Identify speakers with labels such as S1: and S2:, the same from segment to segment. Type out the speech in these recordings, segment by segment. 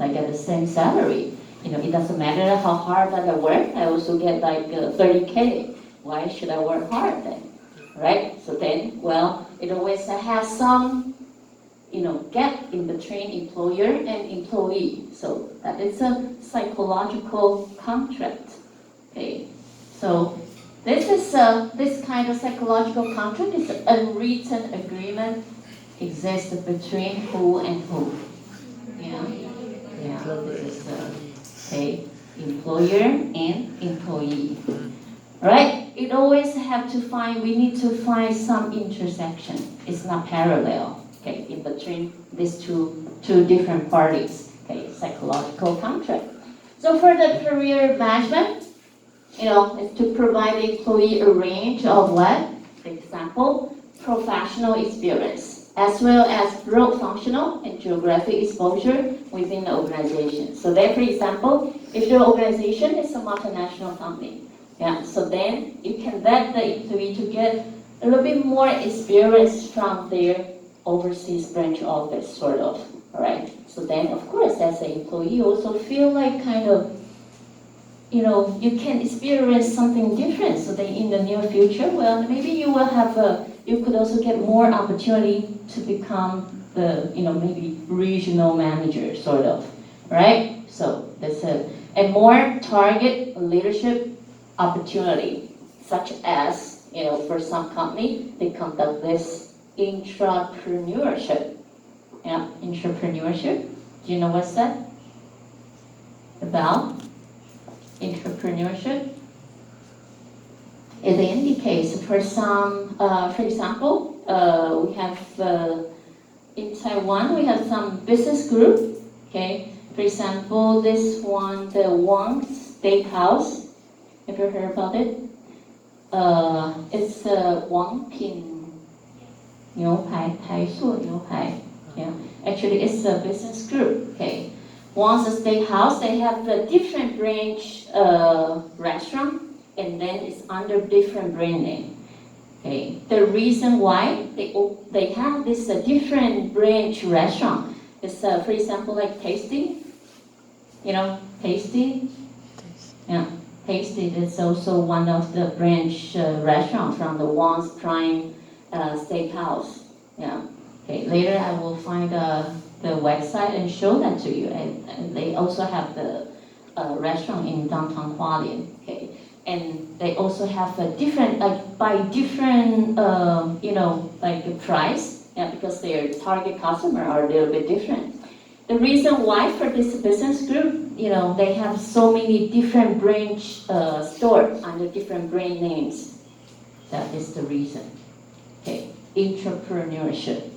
S1: I get the same salary. It doesn't matter how hard that I work, I also get like 30K. Why should I work hard then? Right? So then, well, it always has some, gap in between employer and employee. So that is a psychological contract. Okay. So this kind of psychological contract is an unwritten agreement exists between who and who. Yeah. Yeah. This is okay. Employer and employee. Right? We need to find some intersection. It's not parallel, okay, in between these two different parties, okay, psychological contract. So for the career management, is to provide the employee a range of what? For example, professional experience, as well as broad functional and geographic exposure within the organization. So there, for example, if your organization is a multinational company, yeah, so then you can let the employee to get a little bit more experience from their overseas branch office, sort of, all right? So then, of course, as an employee, you also feel like kind of, you can experience something different. So then in the near future, well, maybe you could also get more opportunity to become the, maybe regional manager, sort of, right? So that's it. And more target leadership opportunity, such as, for some company, they conduct this intrapreneurship. Yeah, intrapreneurship. Do you know what's that about? Entrepreneurship. It indicates for some, for example, we have in Taiwan we have some business group. Okay, for example, this one, the Wang Steakhouse. Have you heard about it? It's Wang Ping 牛排, 台塑牛排. Yeah, actually it's a business group. Okay. Once a steakhouse, they have a different branch restaurant, and then it's under different brand name. Okay. The reason why they have this different branch restaurant is, for example, like Tasty. Tasty. Yeah, Tasty is also one of the branch restaurants from the Wang's Prime Steakhouse. Yeah. Okay. Later, I will find the website and show that to you. And they also have the restaurant in downtown Hualien. Okay, and they also have a different, like by different, like price. Yeah, because their target customer are a little bit different. The reason why for this business group, they have so many different branch stores under different brand names. That is the reason. Okay, entrepreneurship.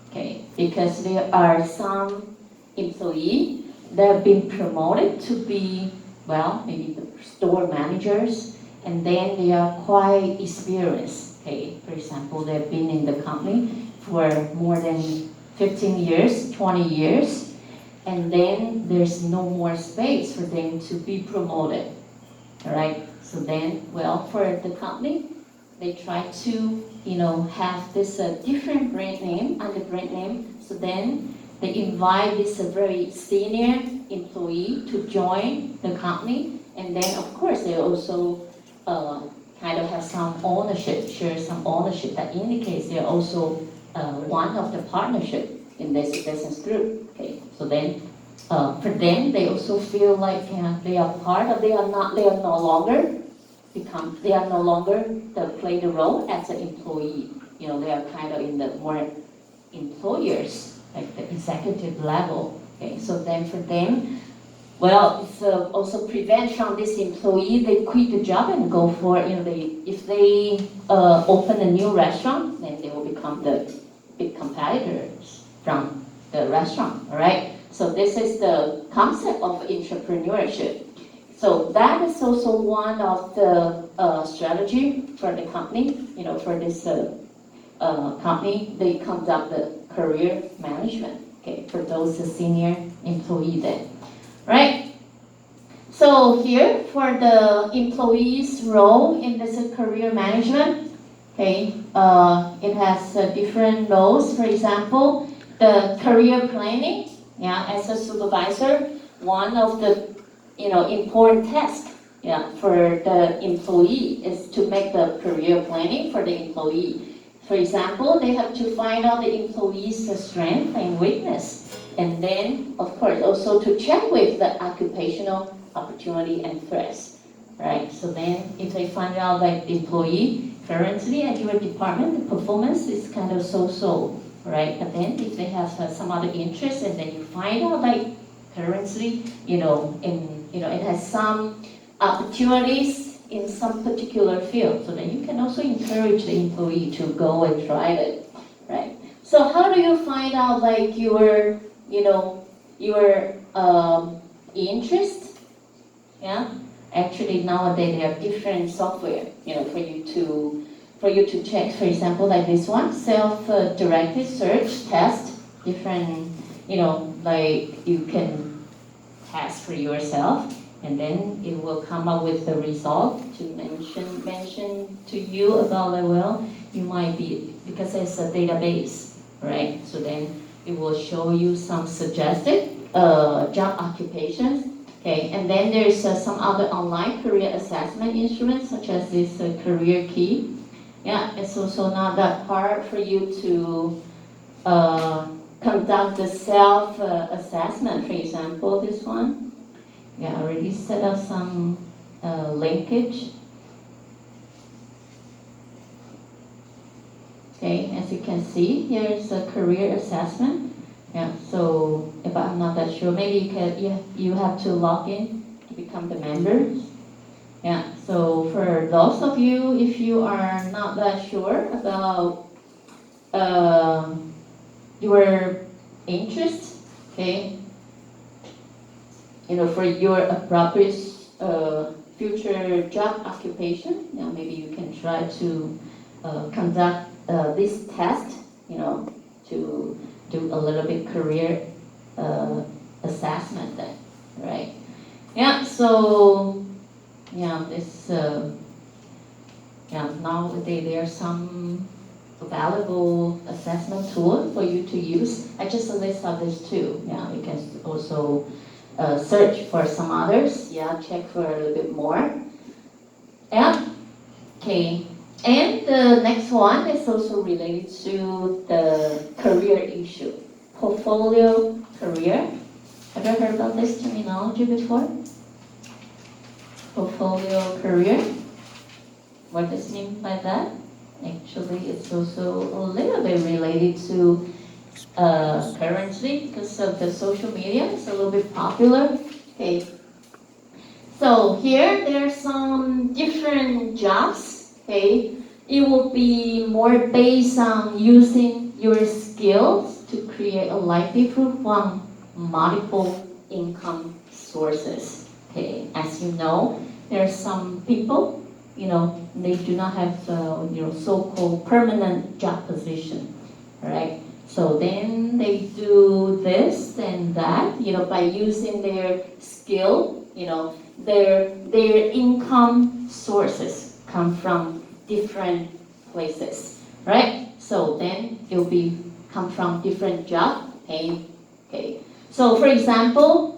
S1: Okay, because there are some employees that have been promoted to be, well, maybe the store managers, and then they are quite experienced. Okay, for example, they've been in the company for more than 15 years, 20 years, and then there's no more space for them to be promoted. All right, so then, well, for the company, they try to, have this different brand name under brand name. So then they invite this very senior employee to join the company, and then of course they also kind of have some ownership, share some ownership that indicates they're also one of the partnership in this business group. Okay, so then for them they also feel like they are part of. They are no longer play the role as an employee. They are kind of in the more employers, like the executive level. Okay, so then for them, well, it's also prevent from this employee, they quit the job and go for, if they open a new restaurant, then they will become the big competitors from the restaurant, all right? So this is the concept of entrepreneurship. So that is also one of the strategy for the company. For this company, they conduct the career management. Okay, for those senior employee then, right? So here for the employee's role in this career management, okay, it has different roles. For example, the career planning. Yeah, as a supervisor, one of the important tasks for the employee is to make the career planning for the employee. For example, they have to find out the employee's strength and weakness, and then, of course, also to check with the occupational opportunity and threats, right? So then, if they find out like the employee currently at your department, the performance is kind of so-so, right? But then, if they have some other interest, and then you find out like currently, it has some opportunities in some particular field. So then you can also encourage the employee to go and try it, right? So how do you find out like your interest? Yeah. Actually, nowadays there are different software, for you to check. For example, like this one, self-directed search test. Different, like you can test for yourself, and then it will come up with the result to mention to you about like, well, you might be, because it's a database, right? So then it will show you some suggested job occupations. Okay, and then there's some other online career assessment instruments, such as this career key. Yeah, it's also not that hard for you to conduct the self-assessment. For example, this one. Yeah, I already set up some linkage. Okay, as you can see, here's a career assessment. Yeah, so if I'm not that sure, maybe you have to log in to become the members. Yeah, so for those of you, if you are not that sure about your interest, okay, for your appropriate future job occupation, maybe you can try to conduct this test, to do a little bit career assessment then, right? Yeah, so, nowadays there are some valuable assessment tool for you to use. I just listed this too. Yeah, you can also search for some others. Yeah, check for a little bit more. Yeah, okay. And the next one is also related to the career issue. Portfolio career. Have you heard about this terminology before? Portfolio career. What does it mean by that? Actually, it's also a little bit related to currently, because of the social media. It's a little bit popular. Okay. So here, there are some different jobs. Okay, it will be more based on using your skills to create a livelihood from multiple income sources. Okay, as you know, there are some people, they do not have, so-called permanent job position, right? So then they do this and that, by using their skill, their income sources come from different places, right? So then it will come from different job. Okay. So for example,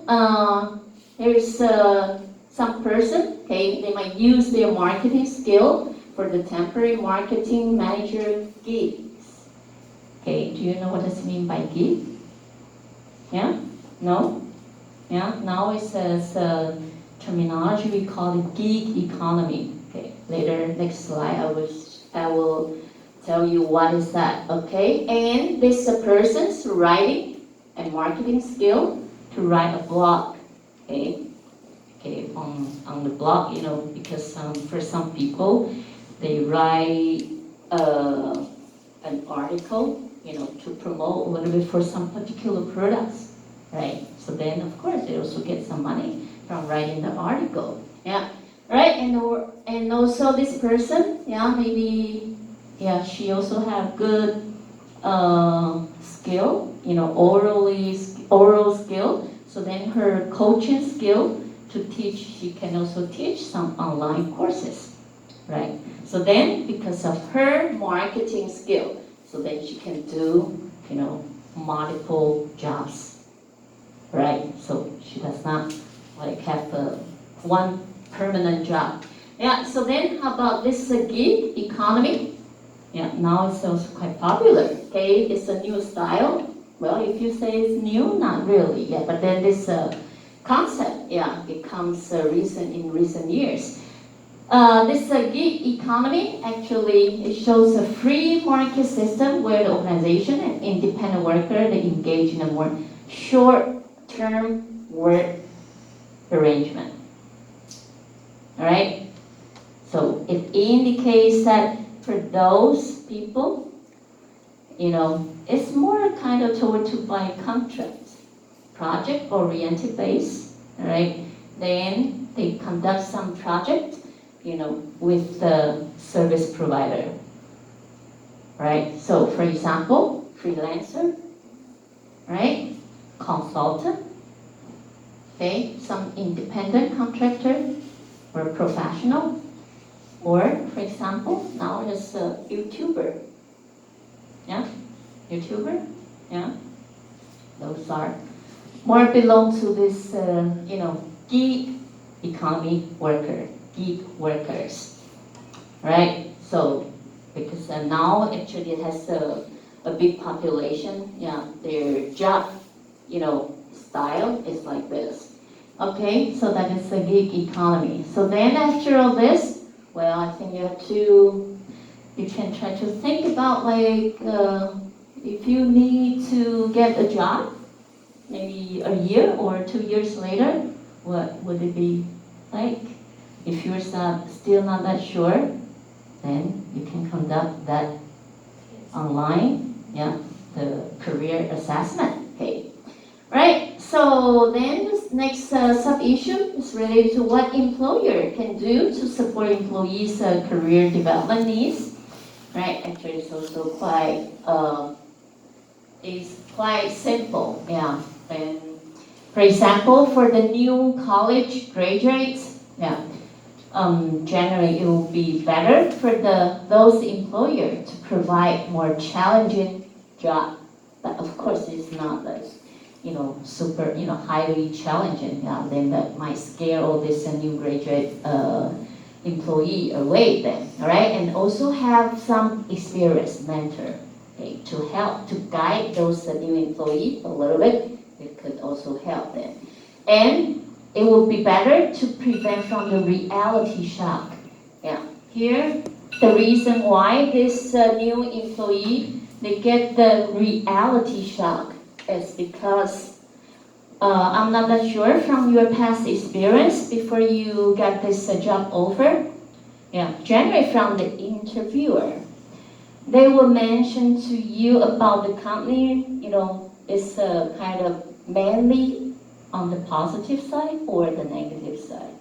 S1: there's some person. Okay, they might use their marketing skill for the temporary marketing manager gigs. Okay, do you know what does it mean by gig? Yeah? No? Yeah. Now it says terminology we call it gig economy. Okay, later, next slide, I will tell you what is that, okay? And this person's writing and marketing skill to write a blog, okay? Okay, on the blog, because for some people, they write an article, to promote a little bit for some particular products, right? So then, of course, they also get some money from writing the article, yeah. Right, and also this person, maybe, she also have good skill, oral skill. So then her coaching skill to teach, she can also teach some online courses, right? So then, because of her marketing skill, so then she can do, multiple jobs, right? So she does not like have one permanent job. Yeah, so then how about this gig economy? Yeah, now it's also quite popular. Okay, it's a new style. Well, if you say it's new, not really. Yeah, but then this concept, yeah, becomes in recent years. This gig economy actually it shows a free market system where the organization and independent worker they engage in a more short-term work arrangement. All right. So it indicates that for those people, it's more kind of toward to by contract, project-oriented base. All right. Then they conduct some project with the service provider, right? So, for example, freelancer, right? Consultant, okay? Some independent contractor or professional, or, for example, now there's a YouTuber, yeah? YouTuber, yeah? Those are more belong to this, gig economy worker. Gig workers, right? So, because now actually it has a big population, yeah, their job, style is like this. Okay, so that is the gig economy. So then after all this, well, I think you can try to think about like, if you need to get a job, maybe a year or 2 years later, what would it be like? If you're still not that sure, then you can conduct that online, yeah, the career assessment. Okay, right. So then this next sub-issue is related to what employer can do to support employees' career development needs. Right. Actually, it's also quite simple. Yeah. And for example, for the new college graduates, yeah. Generally, it will be better for those employer to provide more challenging job. But of course, it's not as super highly challenging. Yeah, then that might scare all this new graduate employee away. Then, all right, and also have some experienced mentor, okay, to help to guide those new employee a little bit. It could also help them, and it would be better to prevent from the reality shock. Yeah. Here, the reason why this new employee, they get the reality shock is because, I'm not that sure from your past experience before you get this job offer. Yeah. Generally from the interviewer, they will mention to you about the company, it's kind of mainly on the positive side or the negative side?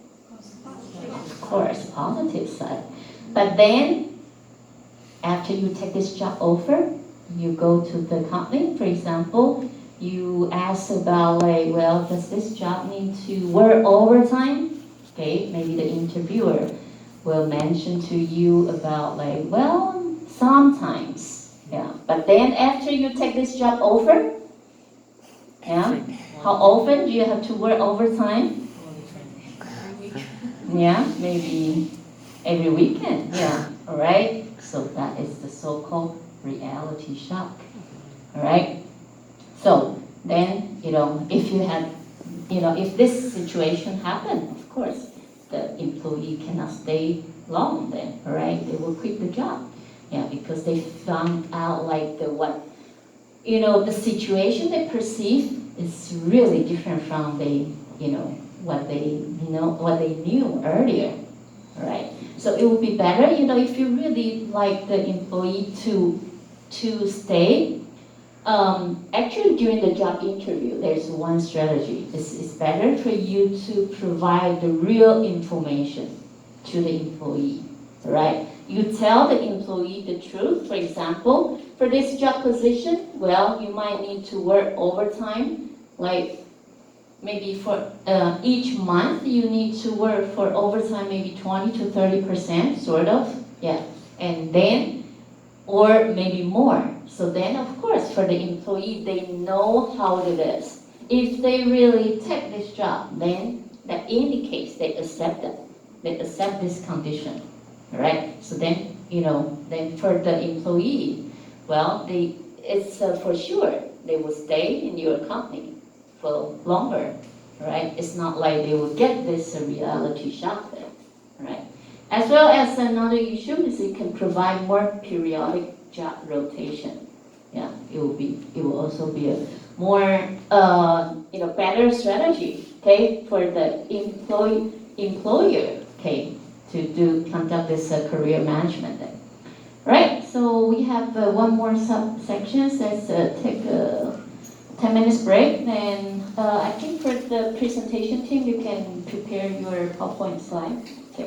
S1: Of course, positive side. But then, after you take this job offer, you go to the company, for example, you ask about like, well, does this job need to work overtime? Okay, maybe the interviewer will mention to you about like, well, sometimes, yeah. But then after you take this job offer, yeah, how often do you have to work overtime? Yeah, maybe every weekend. Yeah, all right. So that is the so-called reality shock. All right. So then, if you had, if this situation happened, of course, the employee cannot stay long then, all right? They will quit the job. Yeah, because they found out like the situation they perceive is really different from what they knew earlier, right? So it would be better, if you really like the employee to stay. Actually, during the job interview, there's one strategy. It's better for you to provide the real information to the employee, right? You tell the employee the truth. For example, for this job position, well, you might need to work overtime, like maybe for each month you need to work for overtime maybe 20 to 30%, sort of, yeah. And then, or maybe more. So then, of course, for the employee, they know how it is. if they really take this job, then that indicates they accept it. They accept this condition, right? So then, then for the employee, well, it's for sure they will stay in your company for longer, right? It's not like they will get this reality shock then, right? As well as another issue is it can provide more periodic job rotation. Yeah, it will also be a more better strategy, okay, for the employer, okay, to conduct this career management then. Right, so we have one more subsection. Let's take a 10 minutes break. And I think for the presentation team, you can prepare your PowerPoint slide.